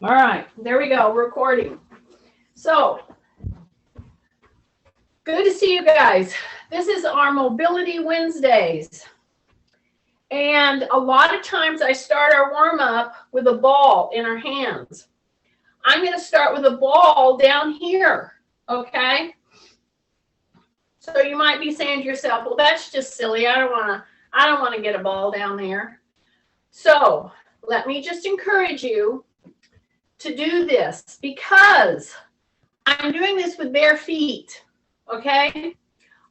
All right, there we go, recording. So, good to see you guys. This is our Mobility Wednesdays. And a lot of times I start our warm up with a ball in our hands. I'm going to start with a ball down here, okay? So you might be saying to yourself, well, that's just silly. I don't want to get a ball down there. So, let me just encourage you to do this because I'm doing this with bare feet, okay?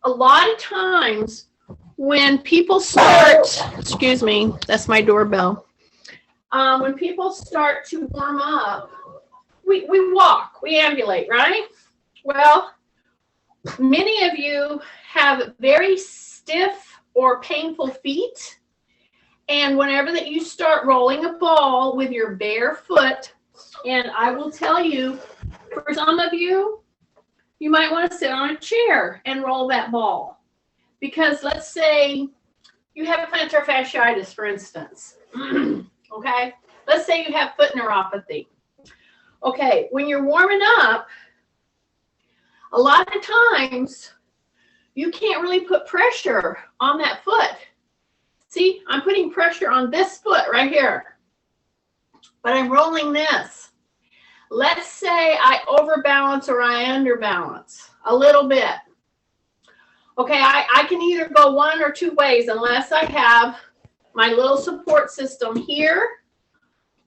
A lot of times when people start, excuse me, that's my doorbell. When people start to warm up, we walk, we ambulate, right? Well, many of you have very stiff or painful feet, and whenever that you start rolling a ball with your bare foot, and I will tell you, for some of you, you might want to sit on a chair and roll that ball. Because let's say you have plantar fasciitis, for instance. Okay? Let's say you have foot neuropathy. Okay, when you're warming up, a lot of times you can't really put pressure on that foot. See, I'm putting pressure on this foot right here, but I'm rolling this. Let's say I overbalance or I underbalance a little bit. Okay, I can either go one or two ways unless I have my little support system here,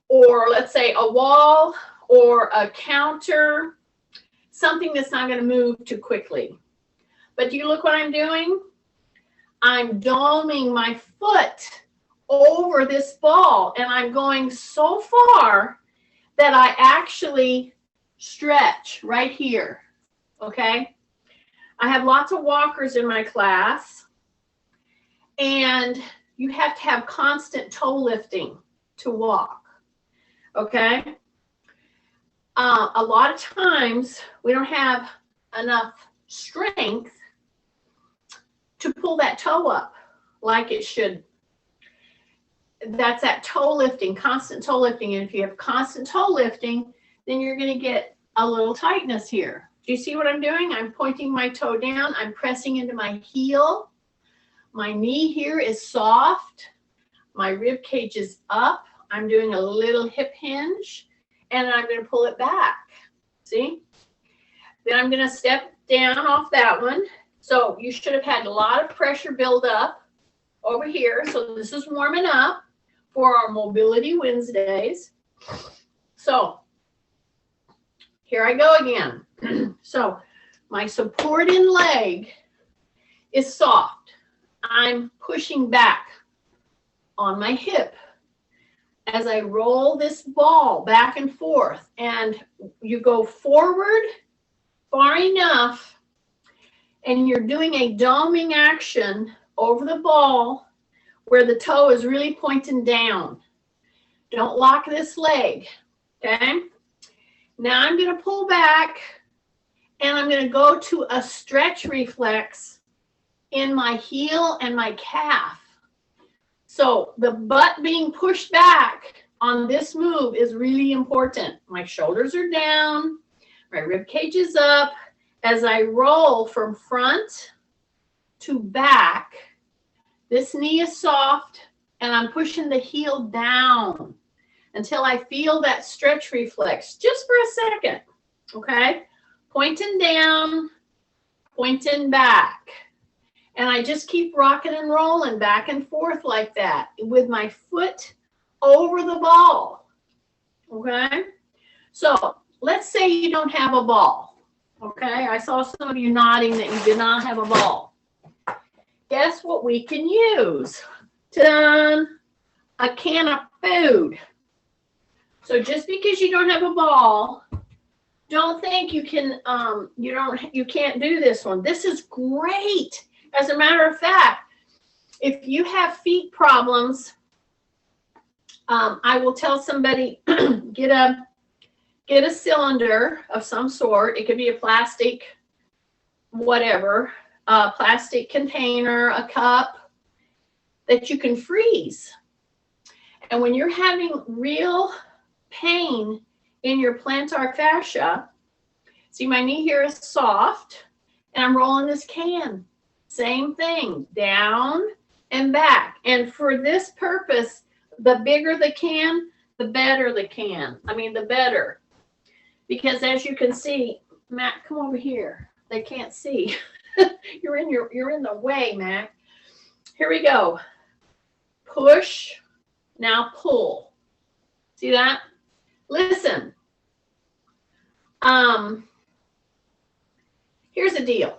or let's say a wall or a counter, something that's not going to move too quickly. But do you look what I'm doing? I'm doming my foot over this ball, and I'm going so far that I actually stretch right here, okay? I have lots of walkers in my class, and you have to have constant toe lifting to walk, okay? A lot of times we don't have enough strength to pull that toe up like it should. That's that toe lifting, constant toe lifting. And if you have constant toe lifting, then you're going to get a little tightness here. Do you see what I'm doing? I'm pointing my toe down. I'm pressing into my heel. My knee here is soft. My rib cage is up. I'm doing a little hip hinge, and I'm going to pull it back. See? Then I'm going to step down off that one. So you should have had a lot of pressure build up over here. So this is warming up for our Mobility Wednesdays. So here I go again. So my supporting leg is soft. I'm pushing back on my hip as I roll this ball back and forth. And you go forward far enough, and you're doing a doming action over the ball where the toe is really pointing down. Don't lock this leg, okay? Now I'm going to pull back, and I'm going to go to a stretch reflex in my heel and my calf. So the butt being pushed back on this move is really important. My shoulders are down, my rib cage is up. As I roll from front to back, this knee is soft, and I'm pushing the heel down until I feel that stretch reflex, just for a second, okay? Pointing down, pointing back. And I just keep rocking and rolling back and forth like that with my foot over the ball, okay? So let's say you don't have a ball. Okay, I saw some of you nodding that you did not have a ball. Guess what we can use? Ta-da! A can of food. So just because you don't have a ball, don't think you can. You can't do this one. This is great. As a matter of fact, if you have feet problems, I will tell somebody get a cylinder of some sort. It could be a plastic, whatever, a plastic container, a cup that you can freeze. And when you're having real pain in your plantar fascia. See, my knee here is soft, and I'm rolling this can. Same thing, down and back. And for this purpose, the bigger the can, the better the can. I mean, the better. Because as you can see, Matt, come over here. They can't see. You're in the way, Matt. Here we go. Push, now pull. See that? Listen. Here's the deal.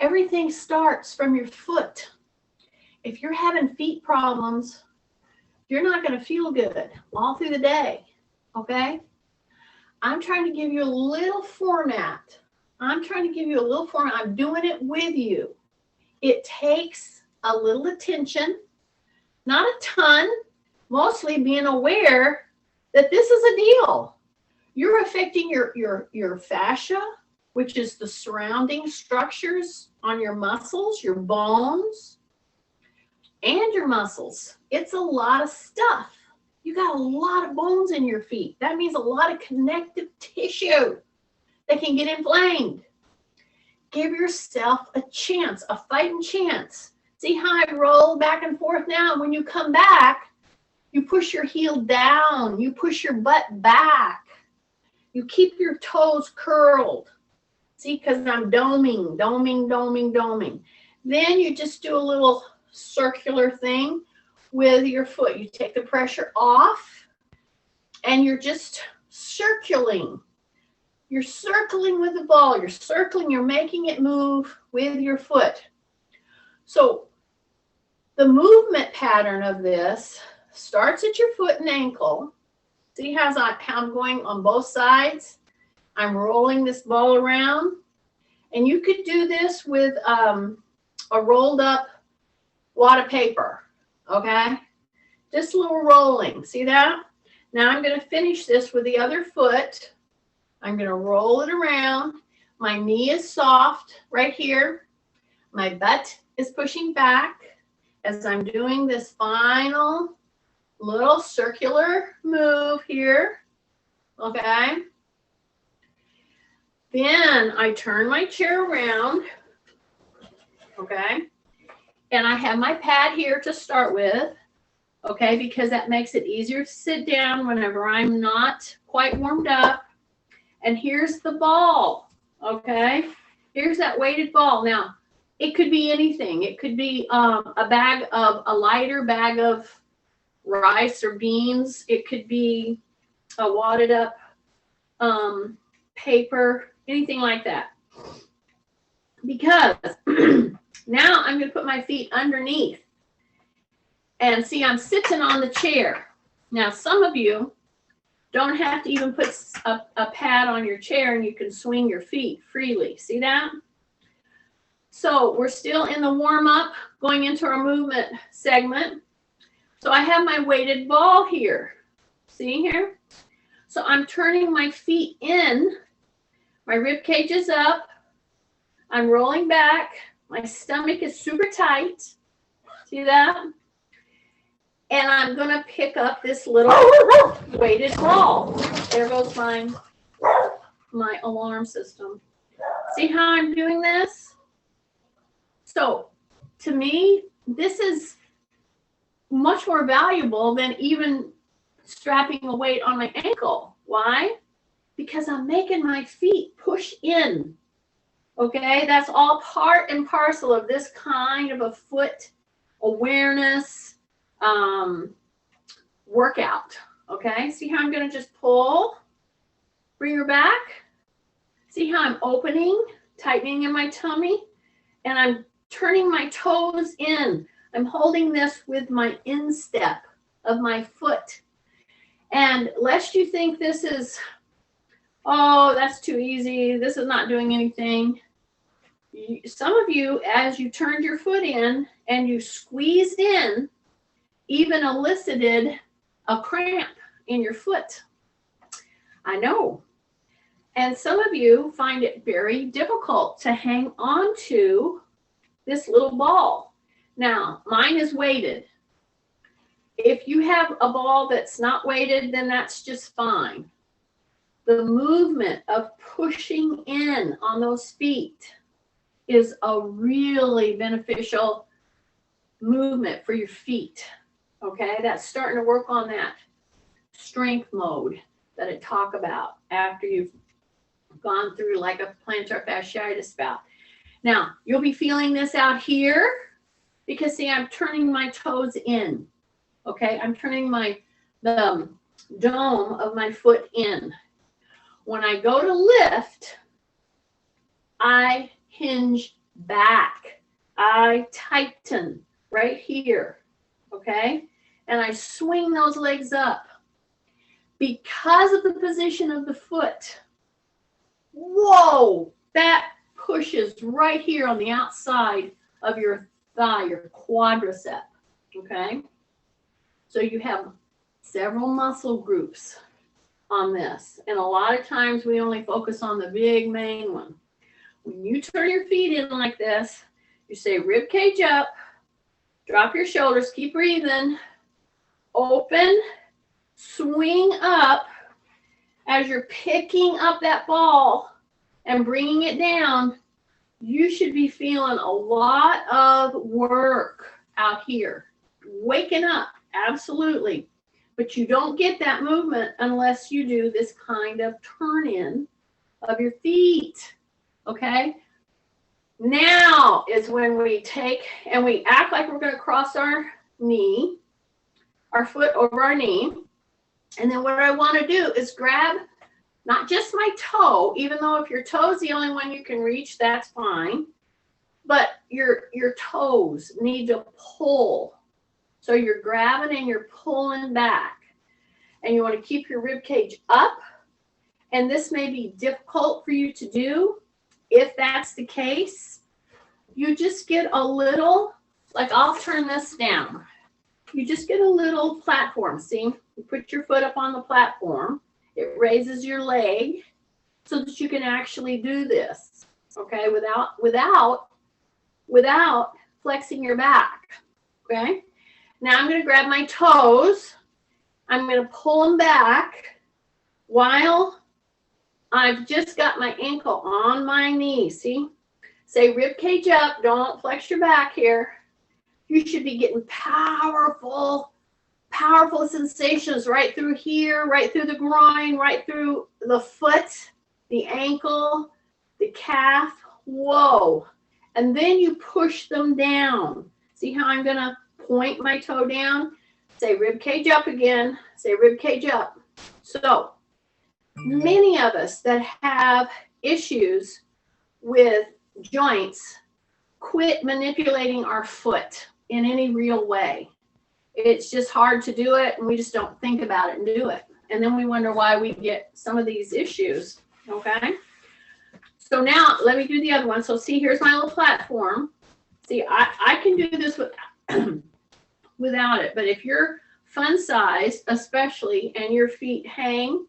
Everything starts from your foot. If you're having feet problems, you're not going to feel good all through the day, okay? I'm trying to give you a little format. I'm doing it with you. It takes a little attention, not a ton, mostly being aware that this is a deal. You're affecting your fascia, which is the surrounding structures on your muscles, your bones, and your muscles. It's a lot of stuff. You got a lot of bones in your feet. That means a lot of connective tissue that can get inflamed. Give yourself a chance, a fighting chance. See how I roll back and forth now? When you come back, you push your heel down. You push your butt back. You keep your toes curled. See, because I'm doming. Then you just do a little circular thing with your foot. You take the pressure off and you're just circling. You're circling with the ball. You're circling. You're making it move with your foot. So the movement pattern of this starts at your foot and ankle. See how I'm going on both sides? I'm rolling this ball around. And you could do this with a rolled up wad of paper, okay? Just a little rolling. See that? Now I'm going to finish this with the other foot. I'm going to roll it around. My knee is soft right here. My butt is pushing back as I'm doing this final little circular move here, okay? Then I turn my chair around, okay? And I have my pad here to start with, okay, because that makes it easier to sit down whenever I'm not quite warmed up. And here's the ball, okay? Here's that weighted ball. Now, it could be anything. It could be a lighter bag of rice or beans. It could be a wadded up paper, anything like that. Because now I'm going to put my feet underneath. And see, I'm sitting on the chair. Now, some of you don't have to even put a pad on your chair and you can swing your feet freely. See that? So we're still in the warm-up, going into our movement segment. So I have my weighted ball here. See here? So I'm turning my feet in. My rib cage is up. I'm rolling back. My stomach is super tight. See that? And I'm going to pick up this little weighted ball. There goes my alarm system. See how I'm doing this? So to me, this is much more valuable than even strapping a weight on my ankle. Why? Because I'm making my feet push in. Okay, that's all part and parcel of this kind of a foot awareness workout. Okay, see how I'm going to just pull, bring her back. See how I'm opening, tightening in my tummy, and I'm turning my toes in. I'm holding this with my instep of my foot. And lest you think this is, oh, that's too easy, this is not doing anything. Some of you, as you turned your foot in and you squeezed in, even elicited a cramp in your foot. I know. And some of you find it very difficult to hang on to this little ball. Now, mine is weighted. if you have a ball that's not weighted, then that's just fine. The movement of pushing in on those feet is a really beneficial movement for your feet. Okay, that's starting to work on that strength mode that I talk about after you've gone through like a plantar fasciitis bout. Now, you'll be feeling this out here because see, I'm turning my toes in. Okay, I'm turning the dome of my foot in. When I go to lift, I hinge back. I tighten right here. Okay, and I swing those legs up. Because of the position of the foot, whoa, that pushes right here on the outside of your thigh, your quadricep, okay? So you have several muscle groups on this, and a lot of times we only focus on the big main one. When you turn your feet in like this, you say rib cage up, drop your shoulders, keep breathing, open, swing up. As you're picking up that ball and bringing it down, you should be feeling a lot of work out here. Waking up, absolutely. But you don't get that movement unless you do this kind of turn in of your feet, okay? Now is when we take and we act like we're going to cross our knee, our foot over our knee. And then what I want to do is grab not just my toe, even though if your toe is the only one you can reach, that's fine. But your toes need to pull. So you're grabbing and you're pulling back. And you want to keep your rib cage up. And this may be difficult for you to do. If that's the case, you just get a little, like I'll turn this down. You just get a little platform, see? You put your foot up on the platform. It raises your leg so that you can actually do this, okay, without flexing your back, okay? Now I'm going to grab my toes. I'm going to pull them back while I've just got my ankle on my knee, see? Say rib cage up, don't flex your back here. You should be getting powerful sensations right through here, right through the groin, right through the foot, the ankle, the calf. Whoa. And then you push them down. See how I'm going to point my toe down? Say rib cage up again. Say rib cage up. So many of us that have issues with joints quit manipulating our foot in any real way. It's just hard to do it, and we just don't think about it and do it. And then we wonder why we get some of these issues, okay? So now let me do the other one. So see, here's my little platform. See, I can do this with, without it, but if you're fun size, especially, and your feet hang,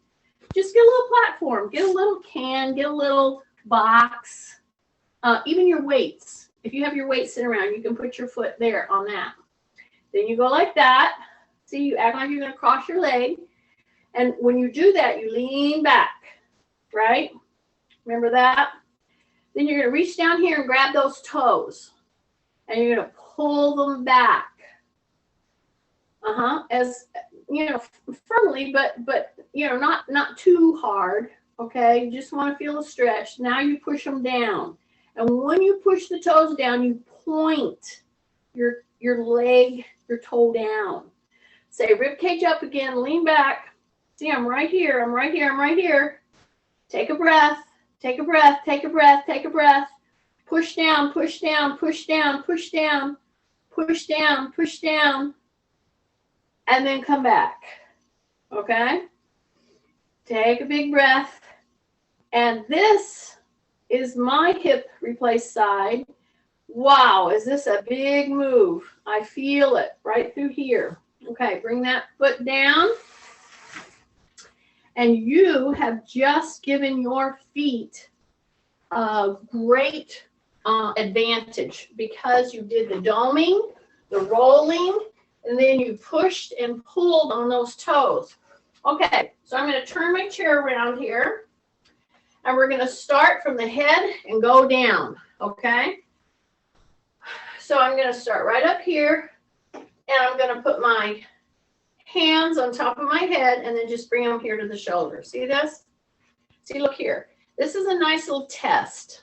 just get a little platform, get a little can, get a little box, even your weights. If you have your weights sitting around, you can put your foot there on that. Then you go like that. See, you act like you're going to cross your leg. And when you do that, you lean back, right? Remember that? Then you're going to reach down here and grab those toes. And you're going to pull them back. As, you know, firmly, but you know, not too hard, okay? You just want to feel a stretch. Now you push them down. And when you push the toes down, you point your leg, your toe down. Say rib cage up again, lean back. See, I'm right here, I'm right here, I'm right here. Take a breath, take a breath, take a breath, take a breath. Push down, push down, push down, push down, push down, push down. And then come back, okay? Take a big breath. And this is my hip replaced side. Wow, is this a big move? I feel it right through here. Okay, bring that foot down. And you have just given your feet a great advantage because you did the doming, the rolling, and then you pushed and pulled on those toes. Okay, so I'm going to turn my chair around here, and we're going to start from the head and go down, okay? So I'm going to start right up here, and I'm going to put my hands on top of my head and then just bring them here to the shoulder. See this? See, look here. This is a nice little test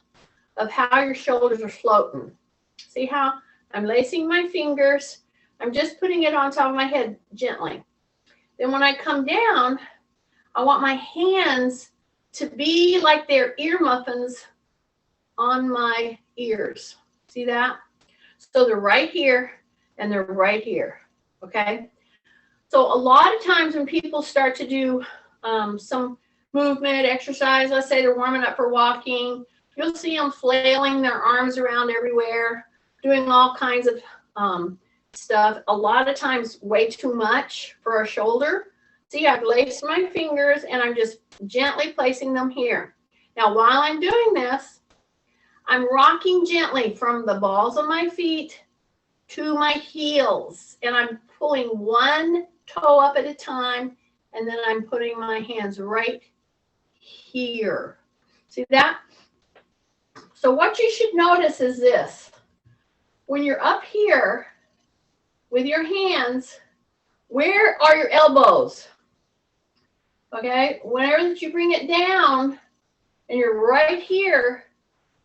of how your shoulders are floating. See how I'm lacing my fingers. I'm just putting it on top of my head gently. Then when I come down, I want my hands to be like they're ear muffins on my ears. See that? So they're right here and they're right here, okay? So a lot of times when people start to do some movement, exercise, let's say they're warming up for walking, you'll see them flailing their arms around everywhere, doing all kinds of stuff. A lot of times way too much for a shoulder. See, I've laced my fingers and I'm just gently placing them here. Now, while I'm doing this, I'm rocking gently from the balls of my feet to my heels, and I'm pulling one toe up at a time, and then I'm putting my hands right here. See that? So what you should notice is this. When you're up here with your hands, where are your elbows? Okay, whenever that you bring it down and you're right here,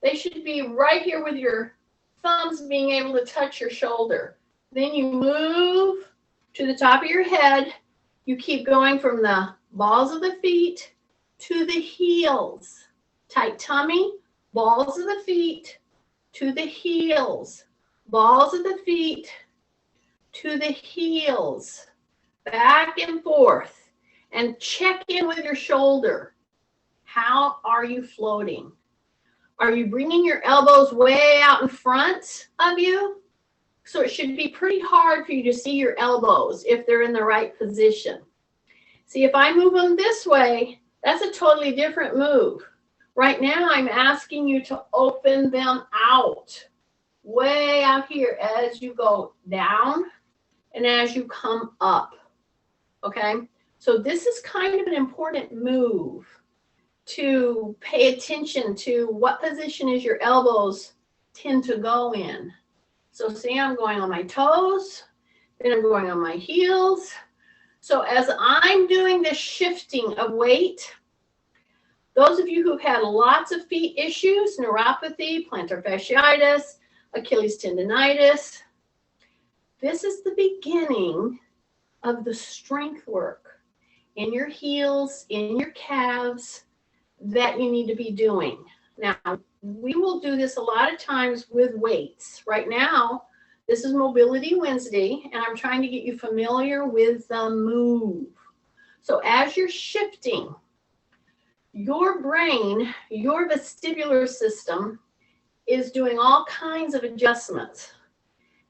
they should be right here with your thumbs being able to touch your shoulder. Then you move to the top of your head. You keep going from the balls of the feet to the heels. Tight tummy, balls of the feet to the heels. Balls of the feet to the heels. Back and forth. And check in with your shoulder. How are you floating? Are you bringing your elbows way out in front of you? So it should be pretty hard for you to see your elbows if they're in the right position. See, if I move them this way, that's a totally different move. Right now, I'm asking you to open them out, way out here as you go down and as you come up, okay? So this is kind of an important move to pay attention to what position is your elbows tend to go in. So see, I'm going on my toes, then I'm going on my heels. So as I'm doing this shifting of weight, those of you who've had lots of feet issues, neuropathy, plantar fasciitis, Achilles tendonitis, this is the beginning of the strength work in your heels, in your calves, that you need to be doing. Now, we will do this a lot of times with weights. Right now, this is Mobility Wednesday, and I'm trying to get you familiar with the move. So as you're shifting, your brain, your vestibular system is doing all kinds of adjustments.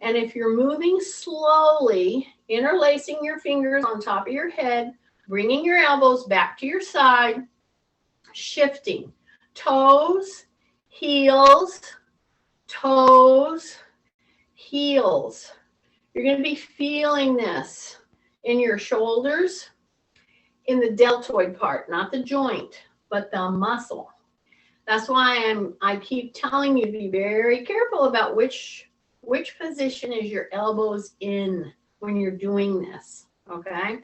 And if you're moving slowly, interlacing your fingers on top of your head, bringing your elbows back to your side, shifting, toes, heels, toes, heels. You're going to be feeling this in your shoulders, in the deltoid part, not the joint, but the muscle. That's why I keep telling you to be very careful about which position is your elbows in when you're doing this, okay?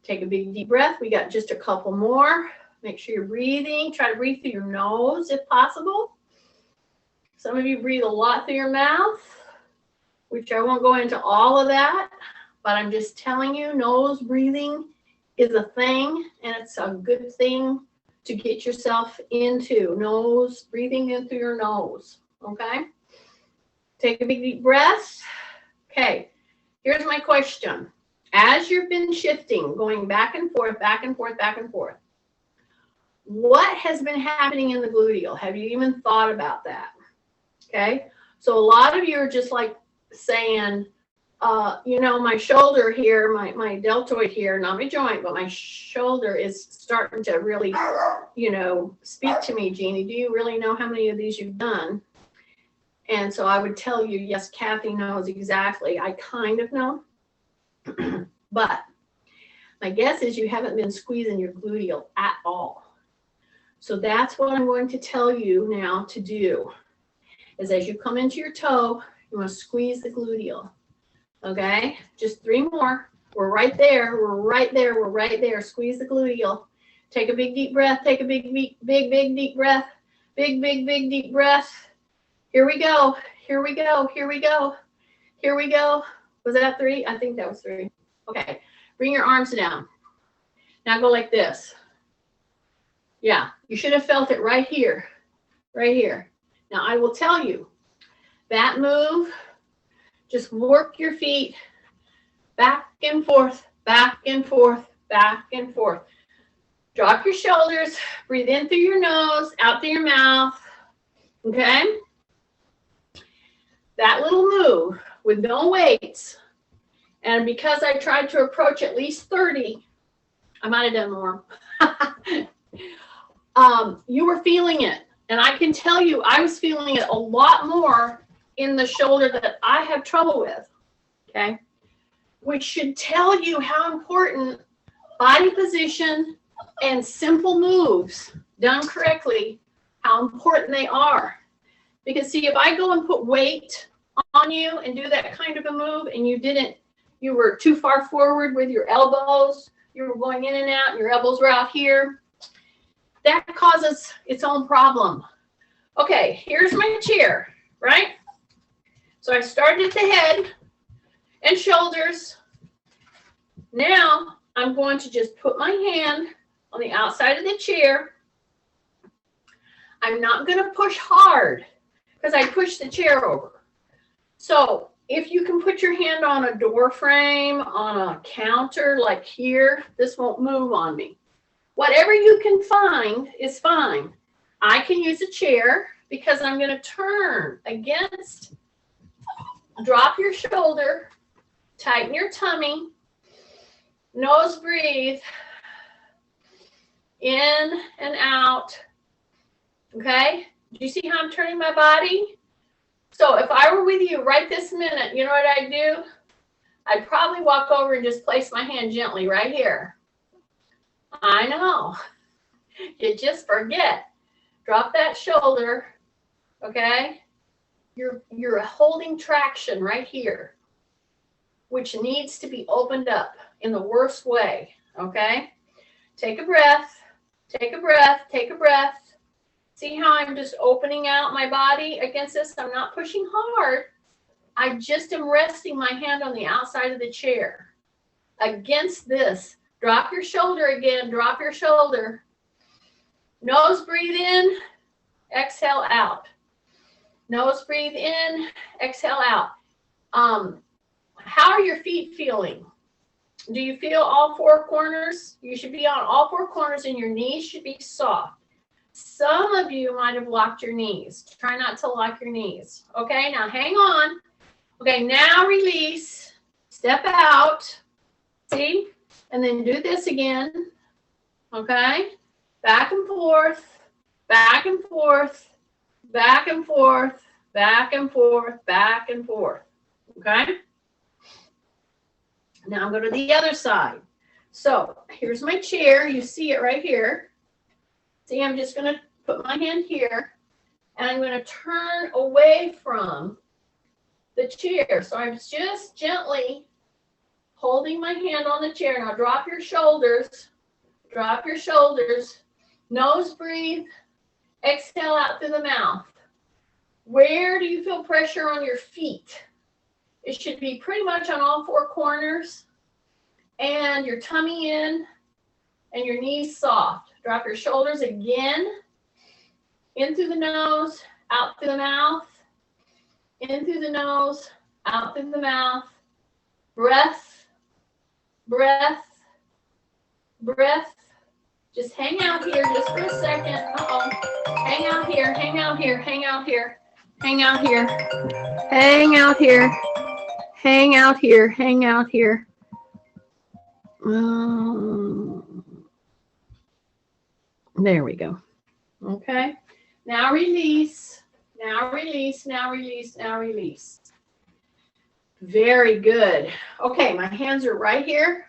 Take a big deep breath. We got just a couple more. Make sure you're breathing. Try to breathe through your nose if possible. Some of you breathe a lot through your mouth, which I won't go into all of that, but I'm just telling you, nose breathing is a thing, and it's a good thing to get yourself into. Nose, breathing in through your nose, okay? Take a big deep breath. Okay, here's my question. As you've been shifting, going back and forth, back and forth, back and forth, what has been happening in the gluteal? Have you even thought about that? Okay, so a lot of you are just like saying, you know, my shoulder here, my deltoid here, not my joint, but my shoulder is starting to really, you know, speak to me, Jeannie. Do you really know how many of these you've done? And so I would tell you, yes, Kathy knows exactly. I kind of know. But my guess is you haven't been squeezing your gluteal at all. So that's what I'm going to tell you now to do, is as you come into your toe, you want to squeeze the gluteal. Okay, just 3 more. We're right there. We're right there. We're right there. Squeeze the gluteal. Take a big deep breath. Take a big deep breath. Big deep breath. Here we go. Here we go. Here we go. Here we go. Was that 3? I think that was 3. Okay. Bring your arms down. Now go like this. Yeah, you should have felt it right here. Right here. Now I will tell you, that move, just work your feet back and forth, back and forth, back and forth. Drop your shoulders, breathe in through your nose, out through your mouth. Okay? That little move with no weights, and because I tried to approach at least 30, I might have done more. You were feeling it. And I can tell you, I was feeling it a lot more in the shoulder that I have trouble with. Okay? Which should tell you how important body position and simple moves done correctly, how important they are. Because see, if I go and put weight on you and do that kind of a move and you were too far forward with your elbows, you were going in and out, and your elbows were out here, that causes its own problem. Okay, here's my chair, right? So I started at the head and shoulders. Now I'm going to just put my hand on the outside of the chair. I'm not going to push hard because I pushed the chair over. So if you can put your hand on a door frame, on a counter like here, this won't move on me. Whatever you can find is fine. I can use a chair because I'm going to turn against. Drop your shoulder, tighten your tummy, nose breathe, in and out. Okay? Do you see how I'm turning my body? So if I were with you right this minute, you know what I'd do? I'd probably walk over and just place my hand gently right here. I know. You just forget. Drop that shoulder. Okay? You're holding traction right here, which needs to be opened up in the worst way. Okay? Take a breath. Take a breath. Take a breath. See how I'm just opening out my body against this? I'm not pushing hard. I just am resting my hand on the outside of the chair against this. Drop your shoulder again. Drop your shoulder. Nose breathe in. Exhale out. Nose breathe in. Exhale out. How are your feet feeling? Do you feel all 4 corners? You should be on all 4 corners and your knees should be soft. Some of you might have locked your knees. Try not to lock your knees. Okay, now hang on. Okay, now release. Step out. See? And then do this again. Okay? Back and forth. Back and forth. Back and forth. Back and forth. Back and forth. Okay? Now I'm going to the other side. So here's my chair. You see it right here. See, I'm just going to put my hand here, and I'm going to turn away from the chair. So I'm just gently holding my hand on the chair. Now drop your shoulders. Drop your shoulders. Nose breathe. Exhale out through the mouth. Where do you feel pressure on your feet? It should be pretty much on all 4 corners. And your tummy in and your knees soft. Drop your shoulders again. In through the nose, out through the mouth. In through the nose, out through the mouth. Breath, breath, breath. Just hang out here just for a second. Uh-oh. Hang out here, hang out here, hang out here, hang out here, hang out here, hang out here, hang out here. There we go. Okay. Now release. Now release. Now release. Now release. Very good. Okay, my hands are right here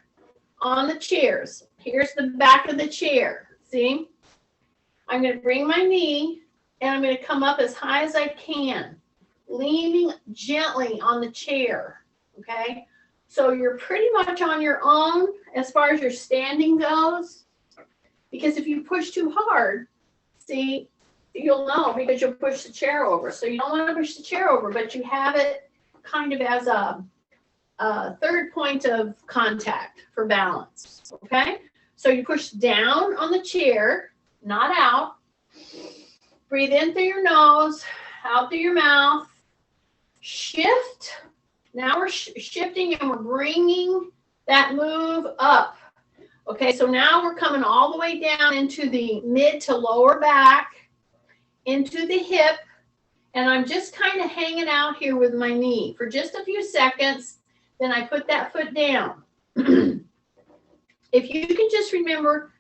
on the chairs. Here's the back of the chair. See? I'm going to bring my knee and I'm going to come up as high as I can, leaning gently on the chair. Okay? So you're pretty much on your own as far as your standing goes. Because if you push too hard, see, you'll know because you'll push the chair over. So you don't want to push the chair over, but you have it kind of as a third point of contact for balance. Okay? So you push down on the chair, not out. Breathe in through your nose, out through your mouth. Shift. Now we're shifting and we're bringing that move up. Okay, so now we're coming all the way down into the mid to lower back, into the hip, and I'm just kind of hanging out here with my knee for just a few seconds. Then I put that foot down. If you can just remember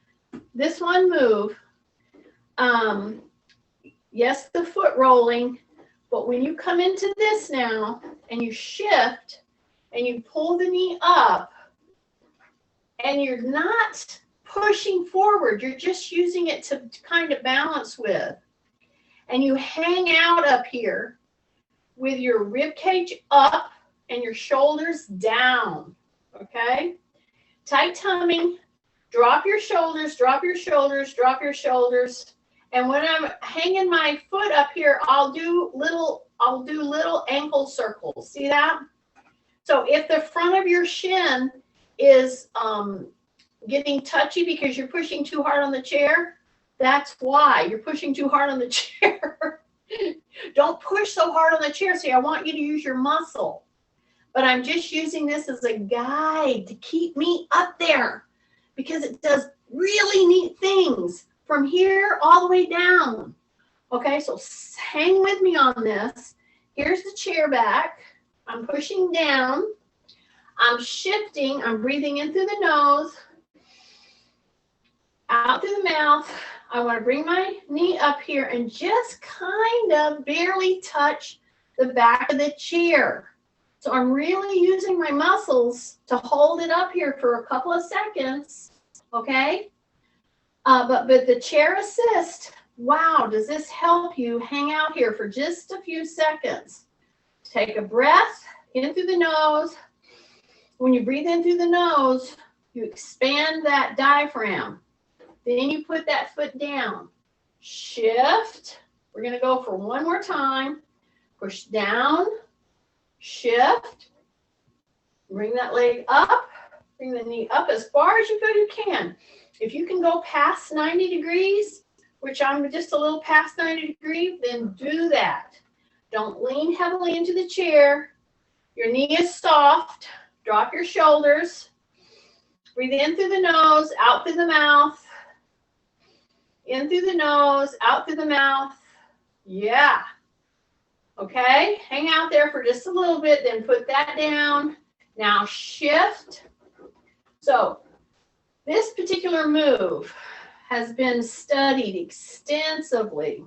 this one move, yes, the foot rolling, but when you come into this now and you shift and you pull the knee up and you're not pushing forward, you're just using it to kind of balance with. And you hang out up here with your rib cage up and your shoulders down, okay? Tight tummy, drop your shoulders, drop your shoulders, drop your shoulders. And when I'm hanging my foot up here, I'll do little ankle circles. See that? So if the front of your shin is getting touchy because you're pushing too hard on the chair, that's why you're pushing too hard on the chair. Don't push so hard on the chair. See, I want you to use your muscle. But I'm just using this as a guide to keep me up there because it does really neat things from here all the way down. Okay, so hang with me on this. Here's the chair back. I'm pushing down. I'm shifting. I'm breathing in through the nose, out through the mouth. I want to bring my knee up here and just kind of barely touch the back of the chair. So I'm really using my muscles to hold it up here for a couple of seconds, okay? But the chair assist, wow, does this help you hang out here for just a few seconds? Take a breath in through the nose. When you breathe in through the nose, you expand that diaphragm. Then you put that foot down. Shift. We're going to go for one more time. Push down. Shift. Bring that leg up. Bring the knee up as far as you can. If you can go past 90 degrees, which I'm just a little past 90 degrees, then do that. Don't lean heavily into the chair. Your knee is soft. Drop your shoulders. Breathe in through the nose, out through the mouth. In through the nose, out through the mouth. Yeah. Okay, hang out there for just a little bit, then put that down. Now shift. So this particular move has been studied extensively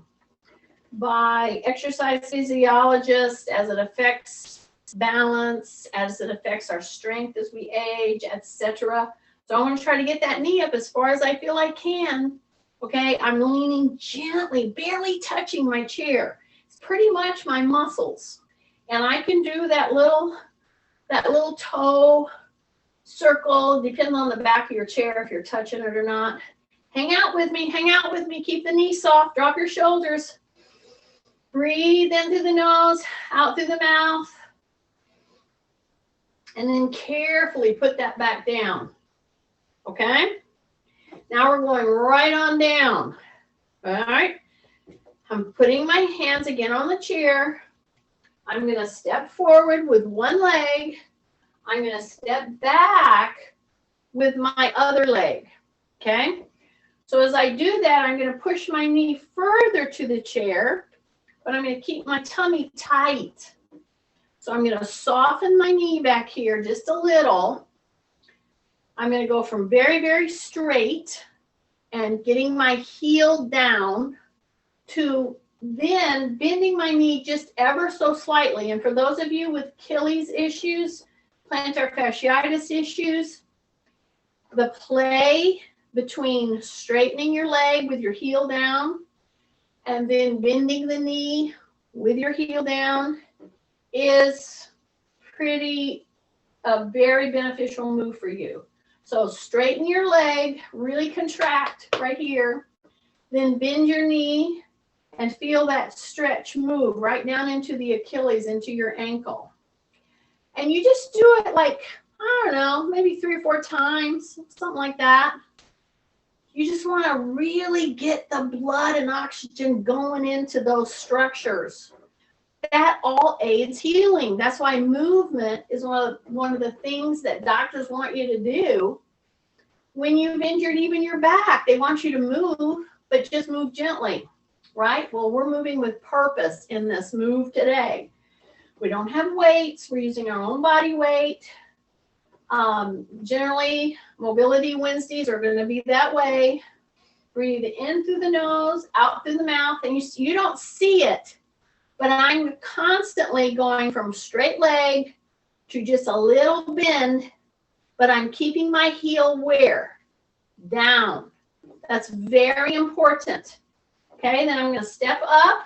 by exercise physiologists as it affects balance, as it affects our strength as we age, etc. So I want to try to get that knee up as far as I feel I can. Okay, I'm leaning gently, barely touching my chair. It's pretty much my muscles. And I can do that little toe circle, depending on the back of your chair, if you're touching it or not. Hang out with me, keep the knee soft, drop your shoulders. Breathe in through the nose, out through the mouth. And then carefully put that back down. Okay? Now we're going right on down. All right? I'm putting my hands again on the chair. I'm going to step forward with one leg. I'm going to step back with my other leg. Okay? So as I do that, I'm going to push my knee further to the chair, but I'm going to keep my tummy tight. So I'm going to soften my knee back here just a little. I'm going to go from very, very straight and getting my heel down to Then bending my knee just ever so slightly. And for those of you with Achilles issues, plantar fasciitis issues, the play between straightening your leg with your heel down and then bending the knee with your heel down is a very beneficial move for you. So straighten your leg, really contract right here, then bend your knee and feel that stretch move right down into the Achilles, into your ankle. And you just do it like, I don't know, maybe 3 or 4 times, something like that. You just want to really get the blood and oxygen going into those structures. That all aids healing. That's why movement is one of the things that doctors want you to do when you've injured even your back. They want you to move, but just move gently, right? Well, we're moving with purpose in this move today. We don't have weights. We're using our own body weight. Generally, Mobility Wednesdays are going to be that way. Breathe in through the nose, out through the mouth, and you don't see it. But I'm constantly going from straight leg to just a little bend, but I'm keeping my heel where? Down. That's very important. Okay, then I'm going to step up.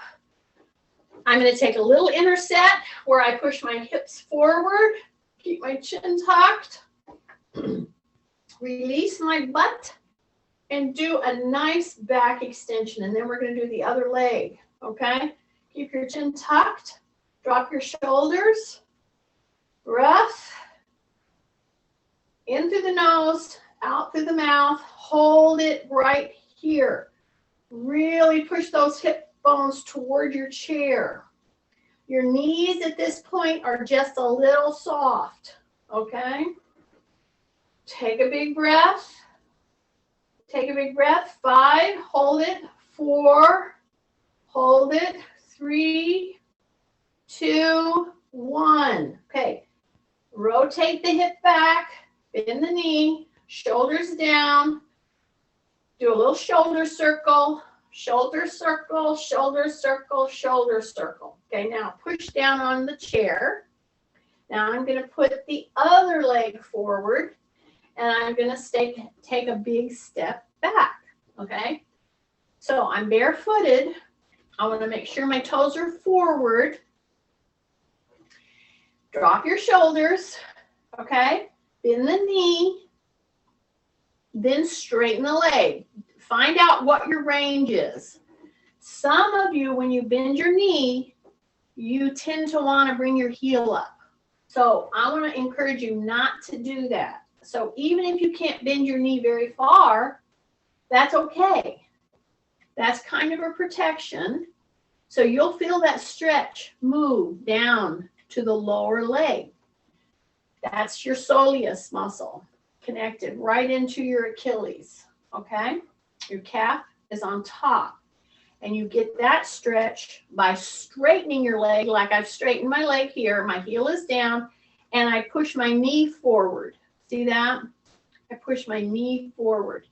I'm going to take a little interset where I push my hips forward, keep my chin tucked, release my butt, and do a nice back extension. And then we're going to do the other leg, okay? Keep your chin tucked, drop your shoulders, breath, in through the nose, out through the mouth, hold it right here. Really push those hip bones toward your chair. Your knees at this point are just a little soft, okay? Take a big breath. Take a big breath. 5, hold it. 4, hold it. 3, 2, 1. Okay. Rotate the hip back, bend the knee, shoulders down. Do a little shoulder circle, shoulder circle, shoulder circle, shoulder circle. Okay, now push down on the chair. Now I'm going to put the other leg forward, and I'm going to take a big step back. Okay, so I'm barefooted. I want to make sure my toes are forward. Drop your shoulders, okay? Bend the knee, then straighten the leg. Find out what your range is. Some of you, when you bend your knee, you tend to want to bring your heel up. So I want to encourage you not to do that. So even if you can't bend your knee very far, that's okay. That's kind of a protection. So you'll feel that stretch move down to the lower leg. That's your soleus muscle connected right into your Achilles, okay? Your calf is on top. And you get that stretch by straightening your leg, like I've straightened my leg here. My heel is down, and I push my knee forward. See that? I push my knee forward.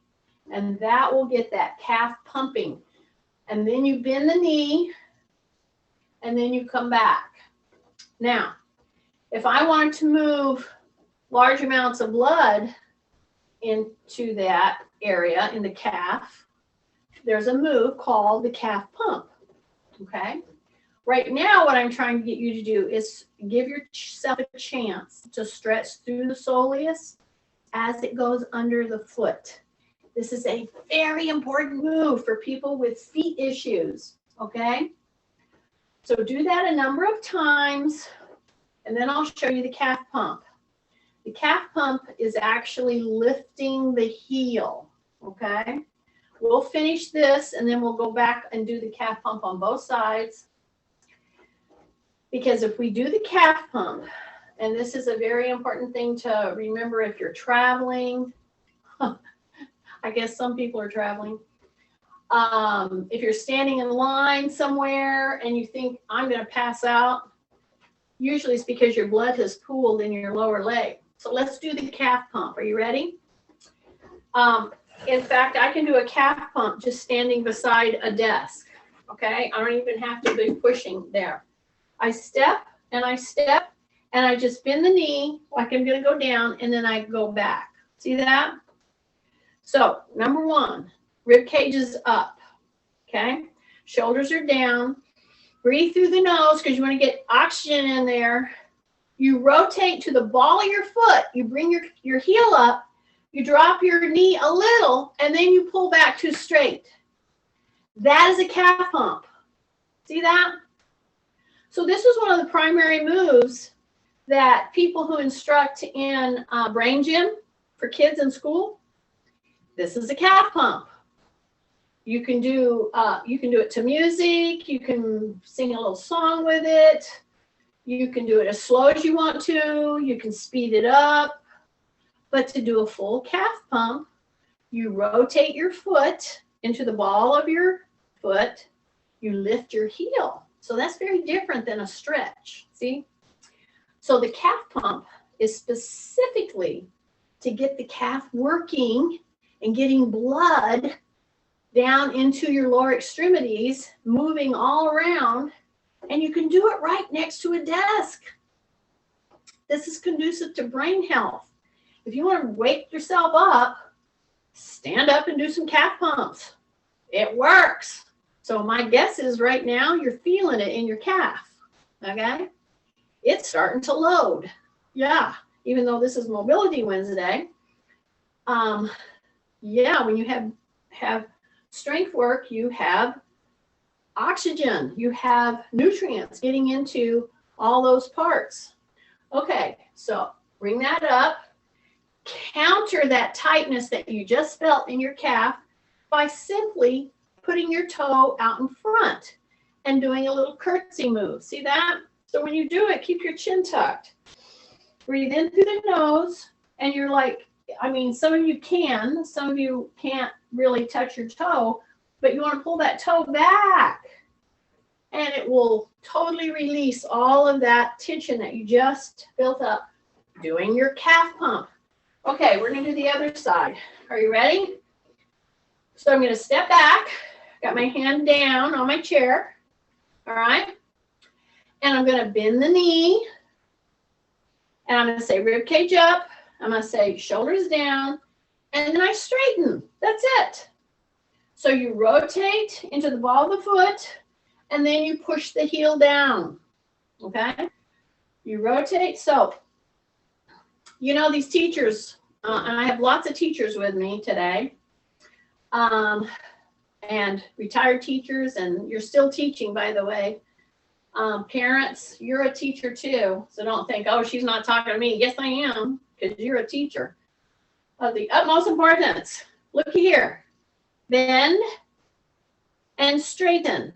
And that will get that calf pumping. And then you bend the knee, and then you come back. Now, if I wanted to move large amounts of blood into that area in the calf, there's a move called the calf pump, okay? Right now, what I'm trying to get you to do is give yourself a chance to stretch through the soleus as it goes under the foot. This is a very important move for people with feet issues, okay? So do that a number of times, and then I'll show you the calf pump. The calf pump is actually lifting the heel, okay? We'll finish this, and then we'll go back and do the calf pump on both sides. Because if we do the calf pump, and this is a very important thing to remember if you're traveling, I guess some people are traveling. If you're standing in line somewhere and you think, I'm going to pass out, usually it's because your blood has pooled in your lower leg. So let's do the calf pump. Are you ready? In fact, I can do a calf pump just standing beside a desk. okay? I don't even have to be pushing there. I step, and I just bend the knee like I'm gonna go down, and then I go back. See that? So, number one, rib cage is up, okay? Shoulders are down. Breathe through the nose because you want to get oxygen in there. You rotate to the ball of your foot. You bring your heel up. You drop your knee a little, and then you pull back to straight. That is a calf pump. See that? So this is one of the primary moves that people who instruct in brain gym for kids in school, this is a calf pump. You can do it to music. You can sing a little song with it. You can do it as slow as you want to. You can speed it up. But to do a full calf pump, you rotate your foot into the ball of your foot. You lift your heel. So that's very different than a stretch. See? So the calf pump is specifically to get the calf working and getting blood down into your lower extremities, moving all around, and you can do it right next to a desk. This is conducive to brain health. If you want to wake yourself up, stand up and do some calf pumps. It works. So my guess is right now you're feeling it in your calf, okay? It's starting to load. Yeah, even though this is Mobility Wednesday, yeah, when you have strength work, you have oxygen, you have nutrients getting into all those parts. Okay, so bring that up. Counter that tightness that you just felt in your calf by simply putting your toe out in front and doing a little curtsy move. See that? So when you do it, keep your chin tucked. Breathe in through the nose, and you're like, I mean, some of you can, some of you can't really touch your toe, but you want to pull that toe back, and it will totally release all of that tension that you just built up doing your calf pump. Okay, we're going to do the other side. Are you ready? So I'm going to step back, got my hand down on my chair, all right? And I'm going to bend the knee, and I'm going to say rib cage up. I'm going to say shoulders down, and then I straighten. That's it. So you rotate into the ball of the foot, and then you push the heel down, okay? You rotate. So, you know, these teachers, and I have lots of teachers with me today, and retired teachers, and you're still teaching, by the way. Parents, you're a teacher too, so don't think, oh, she's not talking to me. Yes, I am, because you're a teacher. Of the utmost importance, look here, bend and straighten.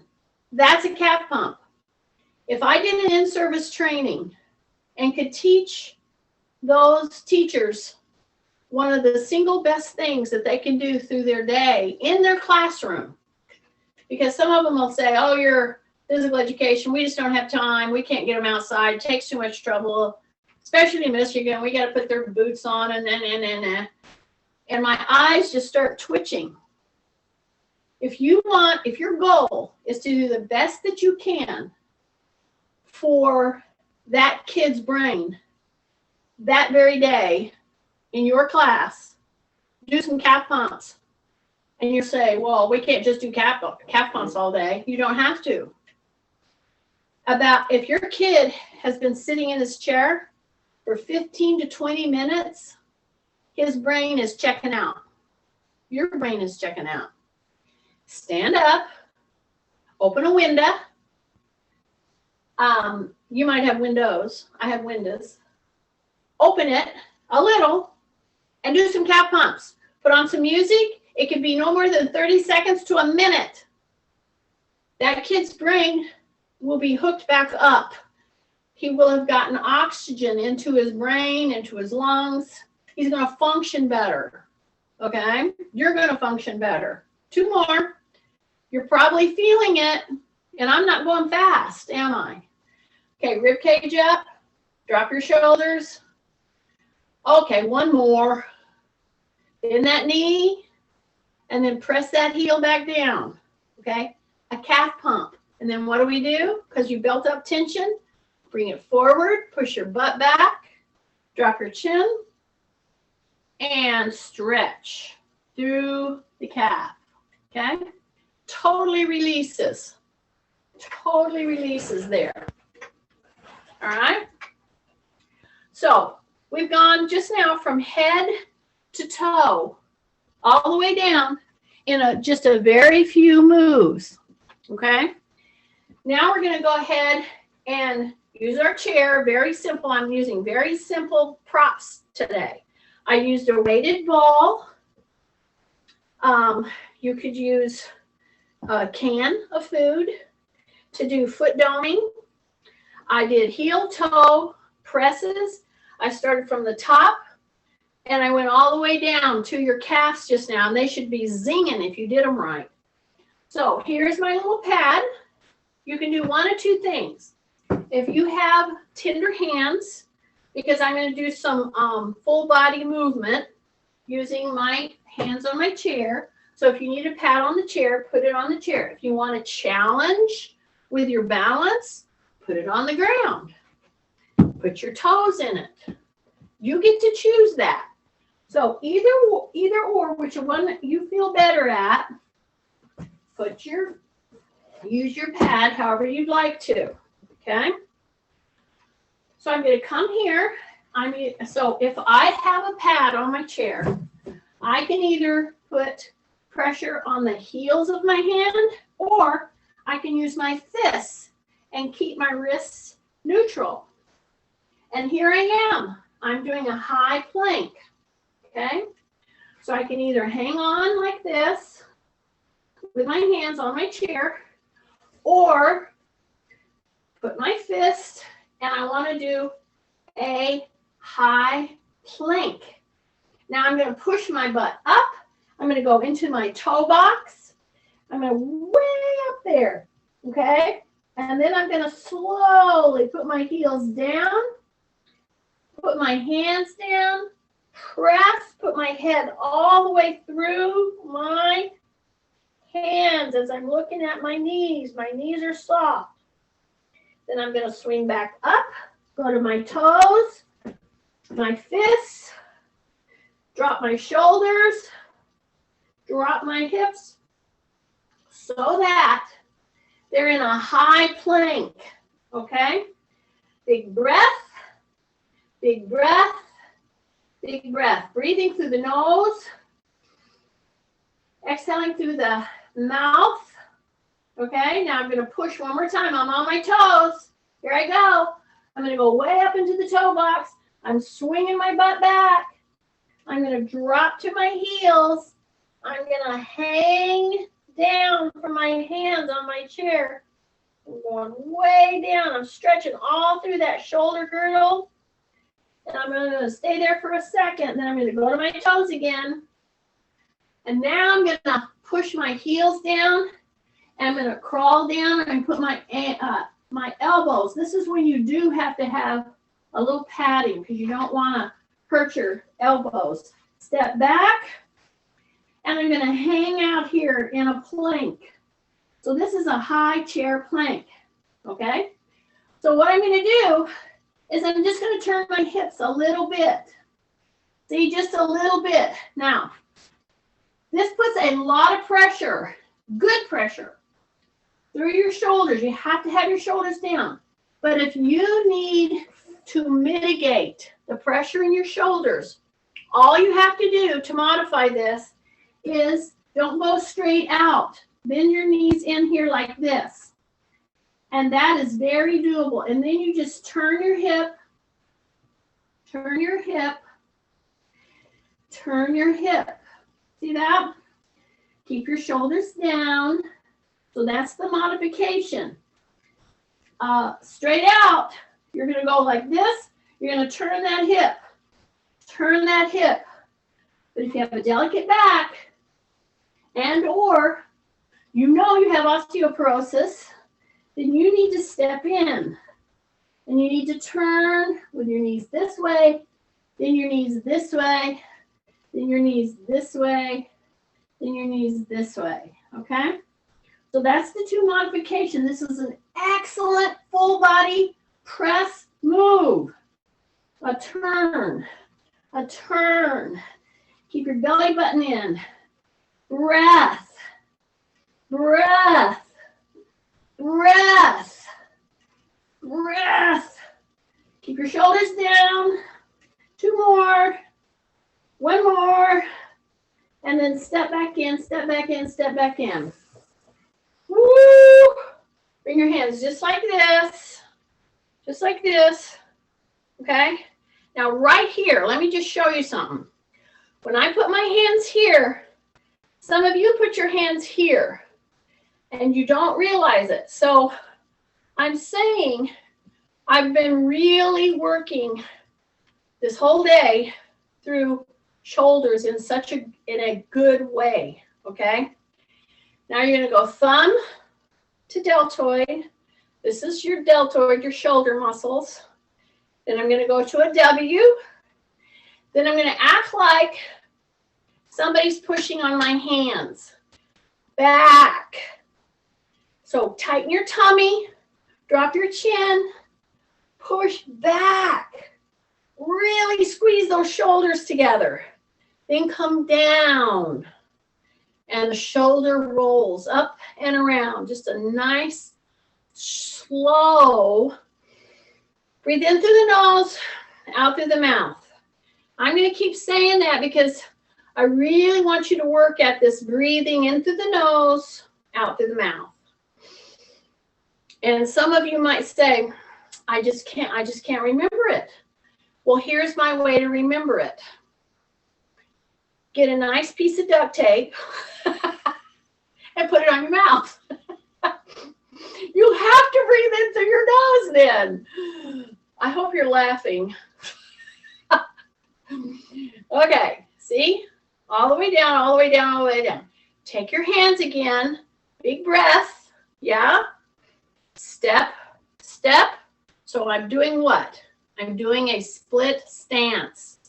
That's a calf pump. If I did an in-service training and could teach those teachers one of the single best things that they can do through their day in their classroom, because some of them will say, oh, you're physical education, we just don't have time, we can't get them outside, it takes too much trouble, especially in Michigan, we got to put their boots on, and my eyes just start twitching. If your goal is to do the best that you can for that kid's brain that very day in your class, do some calf pumps. And you say, well, we can't just do calf pumps all day. You don't have to. If your kid has been sitting in his chair for 15 to 20 minutes, his brain is checking out. Your brain is checking out. Stand up, open a window. You might have windows. I have windows. Open it a little and do some calf pumps. Put on some music. It could be no more than 30 seconds to a minute. That kid's brain will be hooked back up. He will have gotten oxygen into his brain, into his lungs. He's going to function better. Okay? You're going to function better. 2 more. You're probably feeling it, and I'm not going fast, am I? Okay, rib cage up. Drop your shoulders. Okay, 1 more. Bend that knee, and then press that heel back down. Okay? a calf pump. And then what do we do? Because you built up tension, bring it forward, push your butt back, drop your chin, and stretch through the calf, okay? Totally releases there, all right? So we've gone just now from head to toe, all the way down in just a very few moves, okay? Now we're gonna go ahead and use our chair, very simple. I'm using very simple props today. I used a weighted ball. You could use a can of food to do foot doming. I did heel toe presses. I started from the top and I went all the way down to your calves just now, and they should be zinging if you did them right. So here's my little pad. You can do one of two things. If you have tender hands, because I'm going to do some full body movement using my hands on my chair. So if you need a pad on the chair, put it on the chair. If you want a challenge with your balance, put it on the ground. Put your toes in it. You get to choose that. So either or, which one you feel better at, use your pad however you'd like to, okay? So I'm going to come here. So if I have a pad on my chair, I can either put pressure on the heels of my hand, or I can use my fists and keep my wrists neutral. And here I am. I'm doing a high plank, okay? So I can either hang on like this with my hands on my chair, or put my fist, and I want to do a high plank. Now I'm going to push my butt up. I'm going to go into my toe box. I'm going to way up there, okay? And then I'm going to slowly put my heels down, put my hands down, press, put my head all the way through my hands as I'm looking at my knees. My knees are soft. Then I'm going to swing back up, go to my toes, my fists, drop my shoulders, drop my hips, so that they're in a high plank, okay? Big breath, big breath, big breath. Breathing through the nose, exhaling through the mouth, okay? Now I'm going to push one more time. I'm on my toes. Here I go. I'm going to go way up into the toe box. I'm swinging my butt back. I'm going to drop to my heels. I'm going to hang down from my hands on my chair. I'm going way down. I'm stretching all through that shoulder girdle. And I'm going to stay there for a second. Then I'm going to go to my toes again. And now I'm going to push my heels down. And I'm going to crawl down and put my elbows. This is when you do have to have a little padding because you don't want to hurt your elbows. Step back. And I'm going to hang out here in a plank. So this is a high chair plank, okay? So what I'm going to do is I'm just going to turn my hips a little bit. See, just a little bit. Now, this puts a lot of pressure, good pressure, through your shoulders. You have to have your shoulders down. But if you need to mitigate the pressure in your shoulders, all you have to do to modify this is don't go straight out. Bend your knees in here like this. And that is very doable. And then you just turn your hip, turn your hip, turn your hip. See that? Keep your shoulders down. So that's the modification. Straight out, you're going to go like this. You're going to turn that hip. Turn that hip. But if you have a delicate back, and or you know you have osteoporosis, then you need to step in. And you need to turn with your knees this way, then your knees this way, then your knees this way, then your knees this way, okay? So that's the 2 modifications. This is an excellent full body press move. A turn, a turn. Keep your belly button in. Breath, breath, breath, breath. Keep your shoulders down. 2 more. 1 more. And then step back in, step back in, step back in. Woo! Bring your hands just like this. Just like this. Okay? Now right here, let me just show you something. When I put my hands here, some of you put your hands here and you don't realize it. So I'm saying I've been really working this whole day through shoulders in a good way. Okay? Now you're going to go thumb to deltoid. This is your deltoid, your shoulder muscles. Then I'm going to go to a W. Then I'm going to act like somebody's pushing on my hands. Back. So tighten your tummy. Drop your chin. Push back. Really squeeze those shoulders together. Then come down. And the shoulder rolls up and around. Just a nice, slow. Breathe in through the nose, out through the mouth. I'm going to keep saying that because I really want you to work at this breathing in through the nose, out through the mouth. And some of you might say, I just can't remember it. Well, here's my way to remember it. Get a nice piece of duct tape and put it on your mouth. You have to breathe in through your nose then. I hope you're laughing. Okay, see? All the way down, all the way down, all the way down. Take your hands again. Big breath. Yeah? Step, step. So I'm doing what? I'm doing a split stance.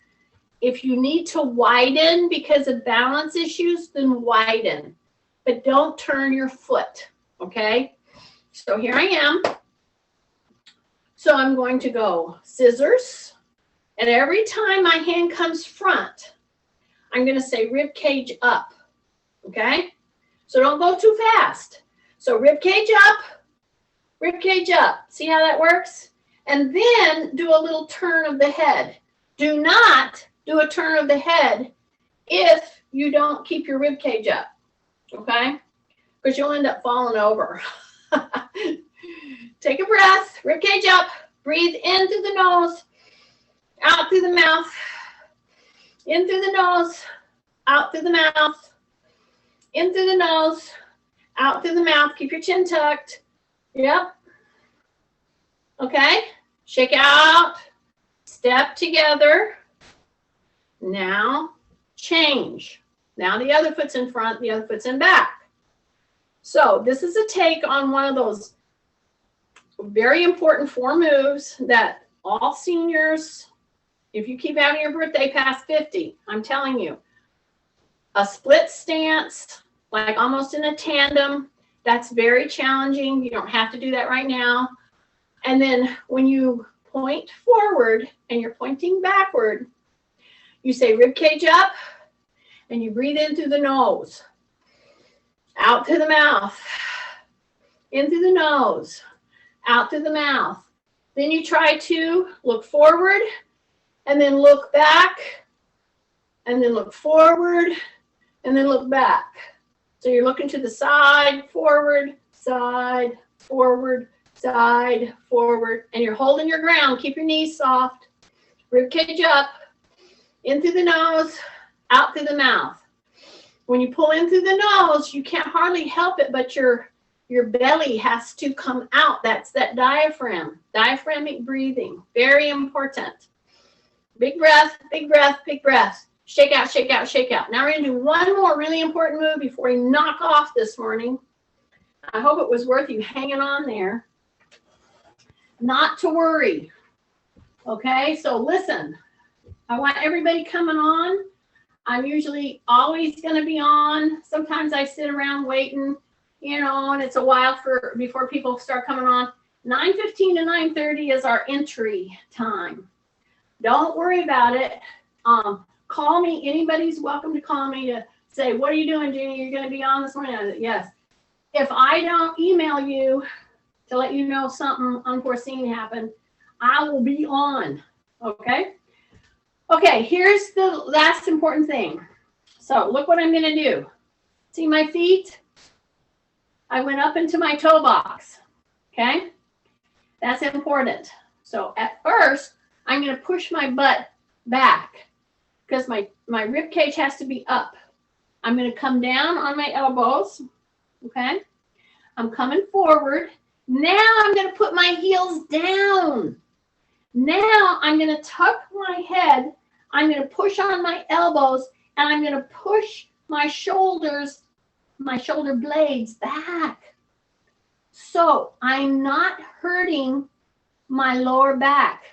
If you need to widen because of balance issues, then widen. But don't turn your foot, okay? So here I am. So I'm going to go scissors. And every time my hand comes front, I'm going to say rib cage up, okay? So don't go too fast. So rib cage up, rib cage up. See how that works? And then do a little turn of the head. Do not do a turn of the head if you don't keep your rib cage up, okay? Because you'll end up falling over. Take a breath, rib cage up, breathe in through the nose, out through the mouth, in through the nose, out through the mouth, in through the nose, out through the mouth. Keep your chin tucked. Yep. Okay. Shake out. Step together. Now change. Now the other foot's in front, the other foot's in back. So this is a take on one of those very important 4 moves that all seniors, if you keep having your birthday past 50, I'm telling you, a split stance, like almost in a tandem, that's very challenging. You don't have to do that right now. And then when you point forward and you're pointing backward, you say rib cage up and you breathe in through the nose, out through the mouth, in through the nose, out through the mouth. Then you try to look forward and then look back and then look forward and then look back. So you're looking to the side, forward, side, forward, side, forward, and you're holding your ground. Keep your knees soft. Rib cage up, in through the nose, out through the mouth. When you pull in through the nose, you can't hardly help it, but your belly has to come out. That's that diaphragm, diaphragmic breathing. Very important. Big breath, big breath, big breath. Shake out, shake out, shake out. Now we're going to do one more really important move before we knock off this morning. I hope it was worth you hanging on there. Not to worry. Okay, so listen. I want everybody coming on. I'm usually always going to be on. Sometimes I sit around waiting. you know, and it's a while before people start coming on. 9:15 to 9:30 is our entry time. Don't worry about it. Call me. Anybody's welcome to call me to say, what are you doing, Jeannie? You're going to be on this morning? Yes. If I don't email you to let you know something unforeseen happened, I will be on. Okay? Okay, here's the last important thing. So look what I'm going to do. See my feet? I went up into my toe box. Okay? That's important. So at first, I'm going to push my butt back because my rib cage has to be up. I'm going to come down on my elbows. Okay? I'm coming forward. Now I'm going to put my heels down. Now I'm going to tuck my head. I'm going to push on my elbows, and I'm going to push my shoulders, my shoulder blades back. So I'm not hurting my lower back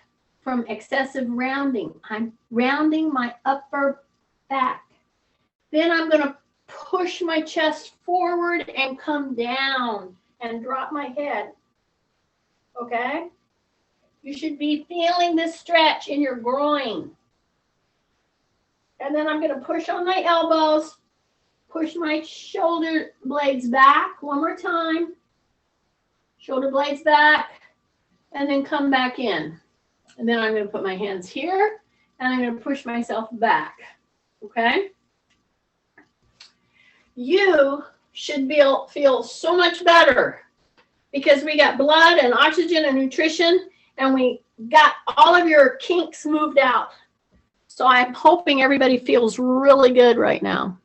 from excessive rounding. I'm rounding my upper back. Then I'm going to push my chest forward and come down and drop my head. Okay? You should be feeling this stretch in your groin. And then I'm going to push on my elbows, push my shoulder blades back one more time. Shoulder blades back, and then come back in. And then I'm going to put my hands here, and I'm going to push myself back. Okay? You should feel so much better because we got blood and oxygen and nutrition, and we got all of your kinks moved out. So I'm hoping everybody feels really good right now.